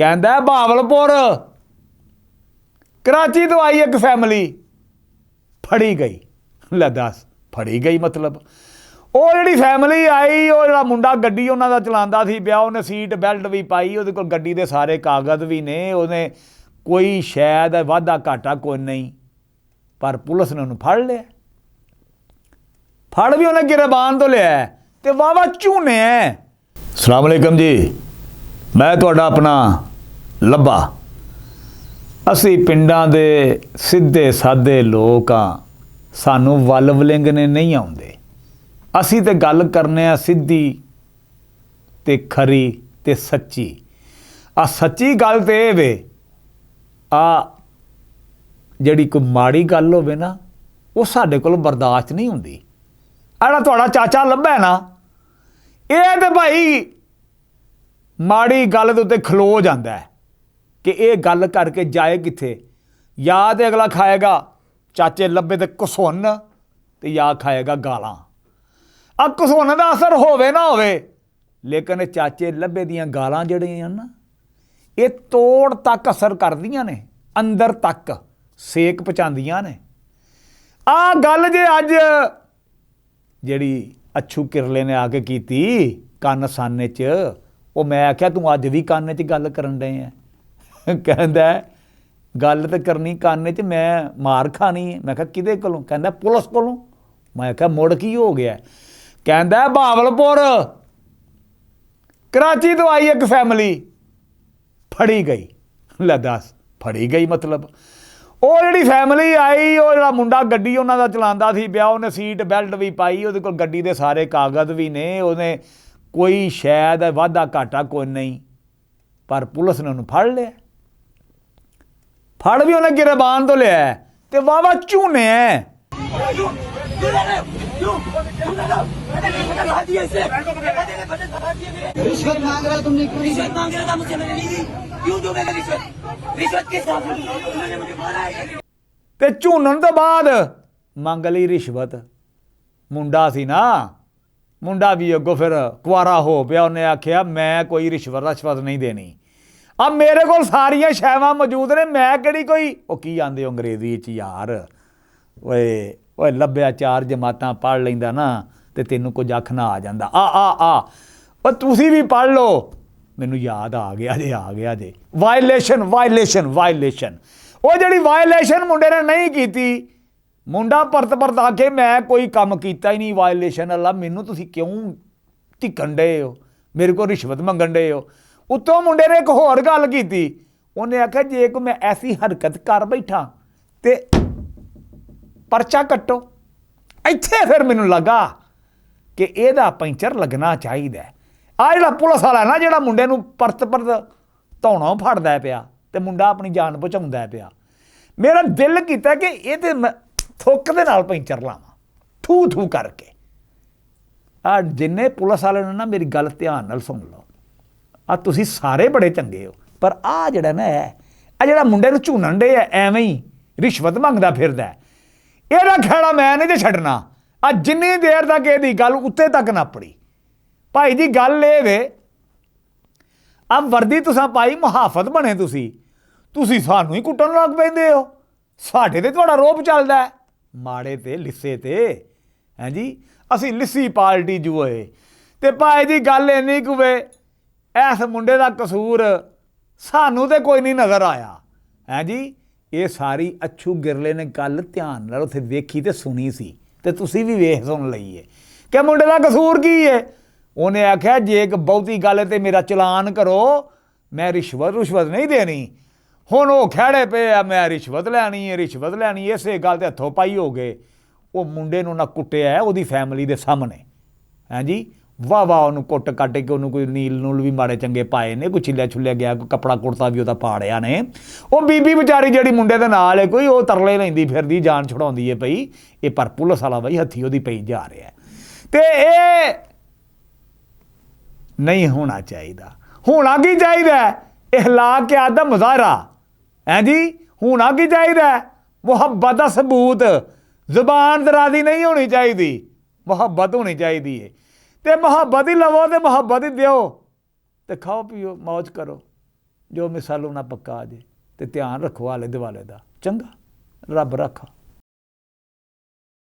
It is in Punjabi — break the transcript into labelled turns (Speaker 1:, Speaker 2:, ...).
Speaker 1: कहता बहावलपुर कराची तो आई एक फैमिली फड़ी गई। ले दस फड़ी गई मतलब ਉਹ ਜਿਹੜੀ ਫੈਮਿਲੀ ਆਈ ਉਹ ਜਿਹੜਾ ਮੁੰਡਾ ਗੱਡੀ ਉਹਨਾਂ ਦਾ ਚਲਾਉਂਦਾ ਸੀ ਪਿਆ ਉਹਨੇ ਸੀਟ ਬੈਲਟ ਵੀ ਪਾਈ ਉਹਦੇ ਕੋਲ ਗੱਡੀ ਦੇ ਸਾਰੇ ਕਾਗਜ਼ ਵੀ ਨੇ ਉਹਨੇ ਕੋਈ ਸ਼ਾਇਦ ਵਾਧਾ ਘਾਟਾ ਕੋਈ ਨਹੀਂ ਪਰ ਪੁਲਿਸ ਨੇ ਉਹਨੂੰ ਫੜ ਲਿਆ ਫੜ ਵੀ ਉਹਨੇ ਗਿਰਬਾਨ ਤੋਂ ਲਿਆ ਤੇ ਵਾਵਾ ਝੂਨੇ। ਅਸਲਾਮ ਅਲੈਕਮ ਜੀ ਮੈਂ ਤੁਹਾਡਾ ਆਪਣਾ ਲੱਭਾ। ਅਸੀਂ ਪਿੰਡਾਂ ਦੇ ਸਿੱਧੇ ਸਾਦੇ ਲੋਕ ਹਾਂ ਸਾਨੂੰ ਵੱਲ ਵਲਿੰਗਣੇ ਨਹੀਂ ਆਉਂਦੇ। ਅਸੀਂ ਤੇ ਗੱਲ ਕਰਨੇ ਆ ਸਿੱਧੀ ਤੇ ਖਰੀ ਤੇ ਸੱਚੀ। ਆ ਸੱਚੀ ਗੱਲ ਤੇ ਇਹ ਵੇ ਆ ਜਿਹੜੀ ਕੋਈ ਮਾੜੀ ਗੱਲ ਹੋਵੇ ਨਾ ਉਹ ਸਾਡੇ ਕੋਲ ਬਰਦਾਸ਼ਤ ਨਹੀਂ ਹੁੰਦੀ। ਆੜਾ ਤੁਹਾਡਾ ਚਾਚਾ ਲੱਭਾ ਨਾ ਇਹ ਤੇ ਭਾਈ ਮਾੜੀ ਗੱਲ ਦੇ ਉੱਤੇ ਖਲੋ ਜਾਂਦਾ ਹੈ ਕਿ ਇਹ ਗੱਲ ਕਰਕੇ ਜਾਏ ਕਿੱਥੇ। ਜਾਂ ਤੇ ਅਗਲਾ ਖਾਏਗਾ ਚਾਚੇ ਲੱਭੇ ਤੇ ਘਸੁੰਨ ਤੇ ਜਾਂ ਖਾਏਗਾ ਗਾਲਾਂ। ਆ ਘਸੁੰਨ ਦਾ ਅਸਰ ਹੋਵੇ ਨਾ ਹੋਵੇ ਲੇਕਿਨ ਚਾਚੇ ਲੱਭੇ ਦੀਆਂ ਗਾਲਾਂ ਜਿਹੜੀਆਂ ਨਾ ਇਹ ਤੋੜ ਤੱਕ ਅਸਰ ਕਰਦੀਆਂ ਨੇ ਅੰਦਰ ਤੱਕ ਸੇਕ ਪਹੁੰਚਾਉਂਦੀਆਂ ਨੇ। ਆ ਗੱਲ ਜੇ ਅੱਜ ਜਿਹੜੀ ਅੱਛੂ ਕਿਰਲੇ ਨੇ ਆ ਕੇ ਕੀਤੀ ਕੰਨ ਸਾਨੇ 'ਚ ਉਹ ਮੈਂ ਆਖਿਆ ਤੂੰ ਅੱਜ ਵੀ ਕੰਨ 'ਚ ਗੱਲ ਕਰਨ ਡਏ ਆ। ਕਹਿੰਦਾ ਗੱਲ ਤਾਂ ਕਰਨੀ ਕੰਨ 'ਚ ਮੈਂ ਮਾਰ ਖਾਣੀ ਹੈ। ਮੈਂ ਕਿਹਾ ਕਿਹਦੇ ਕੋਲੋਂ? ਕਹਿੰਦਾ ਪੁਲਿਸ ਕੋਲੋਂ। ਮੈਂ ਕਿਹਾ ਮੁੜ ਕੀ ਹੋ ਗਿਆ? ਕਹਿੰਦਾ ਬਹਾਵਲਪੁਰ कराची तो आई एक फैमिली फड़ी गई। ले दस फड़ी गई मतलब ਉਹ ਜਿਹੜੀ ਫੈਮਿਲੀ ਆਈ ਉਹ ਜਿਹੜਾ ਮੁੰਡਾ ਗੱਡੀ ਉਹਨਾਂ ਦਾ ਚਲਾਉਂਦਾ ਸੀ ਪਿਆ ਉਹਨੇ ਸੀਟ ਬੈਲਟ ਵੀ ਪਾਈ ਉਹਦੇ ਕੋਲ ਗੱਡੀ ਦੇ ਸਾਰੇ ਕਾਗਜ਼ ਵੀ ਨੇ ਉਹਨੇ ਕੋਈ ਸ਼ਾਇਦ ਵਾਧਾ ਘਾਟਾ ਕੋਈ ਨਹੀਂ ਪਰ ਪੁਲਿਸ ਨੇ ਉਹਨੂੰ ਫੜ ਲਿਆ ਫੜ ਵੀ ਉਹਨੇ ਗਿਰਬਾਨ ਤੋਂ ਲਿਆ ਤੇ ਵਾਵਾ ਝੂਨੇ।
Speaker 2: रिश्वत मांग रहा तुमने क्यों? रिश्वत मांग रहा था मुझसे, मैंने नहीं दी। क्यों दोगे रिश्वत? रिश्वत के साथ उन्होंने मुझे मारा है।
Speaker 1: ਤੇ ਝੂਨਣ ਤੋਂ ਬਾਅਦ ਮੰਗ ਲਈ ਰਿਸ਼ਵਤ। ਮੁੰਡਾ ਸੀ ਨਾ ਮੁੰਡਾ ਵੀ ਅੱਗੋਂ ਫਿਰ ਕੁਆਰਾ ਹੋ ਪਿਆ ਉਹਨੇ ਆਖਿਆ ਮੈਂ ਕੋਈ ਰਿਸ਼ਵਤ ਨਹੀਂ ਦੇਣੀ। ਆ ਮੇਰੇ ਕੋਲ ਸਾਰੀਆਂ ਸ਼ੈਵਾਂ ਮੌਜੂਦ ਨੇ ਮੈਂ ਕਿਹੜੀ ਕੋਈ ਉਹ ਕੀ ਆਂਦੇ ਅੰਗਰੇਜ਼ੀ 'ਚ ਯਾਰ ਓਏ ਓਏ ਲੱਭਿਆ ਚਾਰ ਜਮਾਤਾਂ ਪੜ੍ਹ ਲੈਂਦਾ ਨਾ ਤੇ ਤੈਨੂੰ ਕੁਝ ਅੱਖ ਨਾ ਆ ਜਾਂਦਾ। ਆ ਉਹ ਤੁਸੀਂ ਵੀ ਪੜ੍ਹ ਲਓ। ਮੈਨੂੰ ਯਾਦ ਆ ਗਿਆ ਜੇ ਵਾਇਲੇਸ਼ਨ ਉਹ ਜਿਹੜੀ ਵਾਇਲੇਸ਼ਨ ਮੁੰਡੇ ਨੇ ਨਹੀਂ ਕੀਤੀ ਮੁੰਡਾ ਪਰਤ ਆਖੇ ਮੈਂ ਕੋਈ ਕੰਮ ਕੀਤਾ ਹੀ ਨਹੀਂ ਵਾਇਲੇਸ਼ਨ ਅੱਲਾ ਮੈਨੂੰ ਤੁਸੀਂ ਕਿਉਂ ਢਿੱਕਣ ਡਏ ਹੋ ਮੇਰੇ ਕੋਲ ਰਿਸ਼ਵਤ ਮੰਗਣ ਡਏ ਹੋ। ਉੱਤੋਂ ਮੁੰਡੇ ਨੇ ਇੱਕ ਹੋਰ ਗੱਲ ਕੀਤੀ ਉਹਨੇ ਆਖਿਆ ਜੇ ਕੋਈ ਮੈਂ ਐਸੀ ਹਰਕਤ ਕਰ ਬੈਠਾ ਤੇ ਪਰਚਾ ਕੱਟੋ। ਇੱਥੇ ਫਿਰ ਮੈਨੂੰ ਲੱਗਾ ਕਿ ਇਹਦਾ ਪੈਂਚਰ ਲੱਗਣਾ ਚਾਹੀਦਾ। ਆ ਜਿਹੜਾ ਪੁਲਿਸ ਵਾਲਾ ਨਾ ਜਿਹੜਾ ਮੁੰਡੇ ਨੂੰ ਪਰਤ ਧੌਣੋਂ ਫੜਦਾ ਪਿਆ ਤੇ ਮੁੰਡਾ ਆਪਣੀ ਜਾਨ ਬਚਾਉਂਦਾ ਪਿਆ ਮੇਰਾ ਦਿਲ ਕੀਤਾ ਕਿ ਇਹ ਤੇ ਥੁੱਕ ਦੇ ਨਾਲ ਪੈਂਚਰ ਲਾਵਾਂ ਥੂ ਕਰਕੇ। ਆ ਜਿੰਨੇ ਪੁਲਿਸ ਵਾਲੇ ਨੇ ਨਾ ਮੇਰੀ ਗੱਲ ਧਿਆਨ ਨਾਲ ਸੁਣ ਲਓ। ਆ ਤੁਸੀਂ ਸਾਰੇ ਬੜੇ ਚੰਗੇ ਹੋ ਪਰ ਆ ਜਿਹੜਾ ਨਾ ਆ ਜਿਹੜਾ ਮੁੰਡੇ ਨੂੰ ਝੂਨਣ ਡੇ ਆ ਐਵੇਂ ਹੀ ਰਿਸ਼ਵਤ ਮੰਗਦਾ ਫਿਰਦਾ ਇਹਦਾ ਖਹਿੜਾ ਮੈਂ ਨਹੀਂ ਜੇ ਛੱਡਣਾ। ਆ ਜਿੰਨੀ ਦੇਰ ਤੱਕ ਇਹਦੀ ਗੱਲ ਉੱਤੇ ਤੱਕ ਨਾ ਪੜੀ ਭਾਈ ਜੀ ਗੱਲ ਇਹ ਵੇ ਆ ਵਰਦੀ ਤੁਸੀਂ ਪਾਈ ਮੁਹਾਫਤ ਬਣੇ ਤੁਸੀਂ ਸਾਨੂੰ ਹੀ ਕੁੱਟਣ ਲੱਗ ਪੈਂਦੇ ਹੋ। ਸਾਡੇ ਤੇ ਤੁਹਾਡਾ ਰੋਬ ਚੱਲਦਾ ਮਾੜੇ ਤੇ ਲਿੱਸੇ ਤੇ ਹੈਂ ਜੀ ਅਸੀਂ ਲਿੱਸੀ ਪਾਰਟੀ ਜੂਏ ਤੇ ਭਾਈ ਜੀ ਗੱਲ ਇੰਨੀ ਕੁ ਵੇ ਇਸ ਮੁੰਡੇ ਦਾ ਕਸੂਰ ਸਾਨੂੰ ਤੇ ਕੋਈ ਨਹੀਂ ਨਜ਼ਰ ਆਇਆ ਹੈਂ ਜੀ। ਇਹ ਸਾਰੀ ਅੱਛੂ ਗਿਰਲੇ ਨੇ ਗੱਲ ਧਿਆਨ ਨਾਲ ਉੱਥੇ ਵੇਖੀ ਤੇ ਸੁਣੀ ਸੀ ਤੇ ਤੁਸੀਂ ਵੀ ਵੇਖ ਸੁਣ ਲਈਏ ਕਿ ਮੁੰਡੇ ਦਾ ਕਸੂਰ ਕੀ ਹੈ। ਉਹਨੇ ਆਖਿਆ ਜੇ ਇੱਕ ਬਹੁਤੀ ਗੱਲ ਹੈ ਤੇ ਮੇਰਾ ਚਲਾਨ ਕਰੋ ਮੈਂ ਰਿਸ਼ਵਤ ਨਹੀਂ ਦੇਣੀ। ਹੁਣ ਉਹ ਖਹਿੜੇ ਪਏ ਆ ਮੈਂ ਰਿਸ਼ਵਤ ਲੈਣੀ ਇਸੇ ਗੱਲ ਤੇ ਹੱਥੋਂ ਪਾਈ ਹੋ ਗਏ। ਉਹ ਮੁੰਡੇ ਨੂੰ ਨਾ ਕੁੱਟਿਆ ਉਹਦੀ ਫੈਮਿਲੀ ਦੇ ਸਾਹਮਣੇ ਹੈਂ ਜੀ ਵਾਹ ਉਹਨੂੰ ਕੁੱਟ ਕੱਟ ਕੇ ਉਹਨੂੰ ਕੋਈ ਨੀਲ ਨੂਲ ਵੀ ਮਾੜੇ ਚੰਗੇ ਪਾਏ ਨੇ ਕੋਈ ਛਿੱਲਿਆ ਗਿਆ ਕੋਈ ਕੱਪੜਾ ਕੁੜਤਾ ਵੀ ਉਹਦਾ ਪਾੜਿਆ ਨੇ। ਉਹ ਬੀਬੀ ਵਿਚਾਰੀ ਜਿਹੜੀ ਮੁੰਡੇ ਦੇ ਨਾਲ ਹੈ ਕੋਈ ਉਹ ਤਰਲੇ ਲੈਂਦੀ ਫਿਰਦੀ ਜਾਨ ਛੁਡਾਉਂਦੀ ਹੈ ਪਈ ਇਹ ਪਰ ਪੁਲਿਸ ਵਾਲਾ ਬਈ ਹੱਥੀ ਉਹਦੀ ਪਈ ਜਾ ਰਿਹਾ ਤੇ ਇਹ ਨਹੀਂ ਹੋਣਾ ਚਾਹੀਦਾ। ਹੋਣਾ ਕੀ ਚਾਹੀਦਾ ਇਖਲਾਕਿਆਤ ਦਾ ਮੁਜ਼ਾਹਰਾ ਹੈਂ ਜੀ। ਹੋਣਾ ਕੀ ਚਾਹੀਦਾ ਮੁਹੱਬਤ ਦਾ ਸਬੂਤ ਜ਼ੁਬਾਨ ਦਰਾਜ਼ੀ ਨਹੀਂ ਹੋਣੀ ਚਾਹੀਦੀ ਮੁਹੱਬਤ ਹੋਣੀ ਚਾਹੀਦੀ ਹੈ ਤੇ ਮੁਹੱਬਤ ਹੀ ਲਵੋ ਤੇ ਮੁਹੱਬਤ ਹੀ ਦਿਓ ਤੇ ਖਾਓ ਪੀਓ ਮौज करो ਜੋ ਮਿਸਾਲ ਉਹਨਾਂ ਪੱਕਾ ਆ ਜੇ ਤੇ ਧਿਆਨ ਰੱਖੋ ਆਲੇ ਦੁਆਲੇ ਦਾ। ਚੰਗਾ, ਰੱਬ ਰੱਖਾ।